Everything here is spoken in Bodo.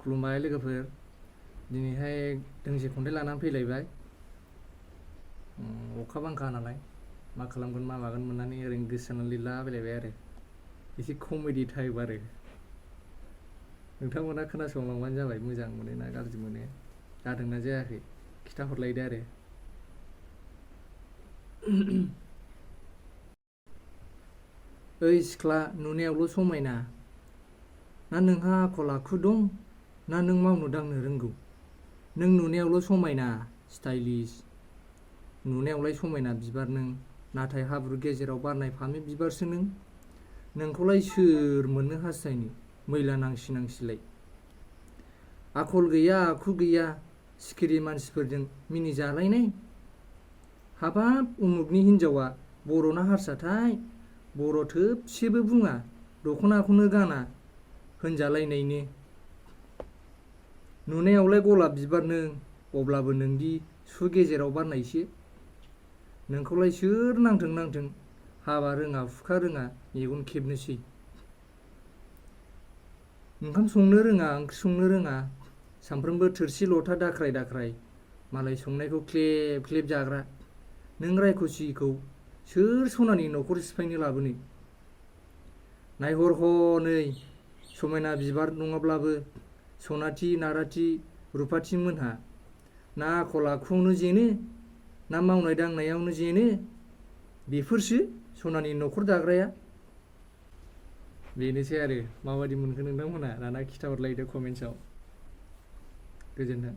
खुलुमबाय लोगोफोर दिनैहाय दोंसे खन्थाइ लानानै फैलायबाय अखा बांखा नालाय मा खालामगोन मा मागोन मोननानै ओरैनो गोसोनानै लिरलाबायलायबाय आरो एसे कमेडि टाइप आरो नोंथांमोना खोनासंलांबानो जाबाय मोजां मोनो ना गाज्रि मोनो जादोंना जायाखै खिथाहरलायदो आरो ओइ सिख्ला नुनायावल' समायना ना नोंहा आखल आखु दं ना नों मावनो दांनो रोंगौ नों नुनायावल' समायना स्टाइलिश नुनायावलाय समायना बिबार नों नाथाय हाब्रु गेजेराव बारनाय फामे बिबारसो नों नोंखौलाय सोर मोननो हास्थायनो मैला नांसि नांसिलाय आखल गैया आखु गैया सिखिरि मानसिफोरजों मिनिजालायनाय हाबाब उमुगनि हिनजावा बर'ना हारसाथाय बर' थोबसेबो बुङा दख'नाखौनो गाना होनजालायनायनो नुनायावलाय गलाब बिबार नों अब्लाबो नोंदि सु गेजेराव बारनायसो नोंखौलाय सोर नांथों नांथों हाबा रोङा हुखा रोङा मेगन खेबनोसै ओंखाम संनो रोङा ओंख्रि संनो रोङा सामफ्रोमबो थोरसि लथा दाख्राय दाख्राय मालाय संनायखौ ख्लेब ख्लेब जाग्रा नों रायख'सिखौ सोर सनानि न'खर सिफायनो लाबोनो नायहर हनै समायना बिबार नङाब्लाबो सनाथि नाराथि रुपाथि मोनहा ना आखल आखुआवनो जेनो ना मावनाय दांनायावनो जेनो बेफोरसो सनानि न'खर दाग्राया बेनोसै आरो माबायदि मोनखो नोंथांमोना दाना खिथाहरलायदो कमेन्ट्सआव गोजोन्थों।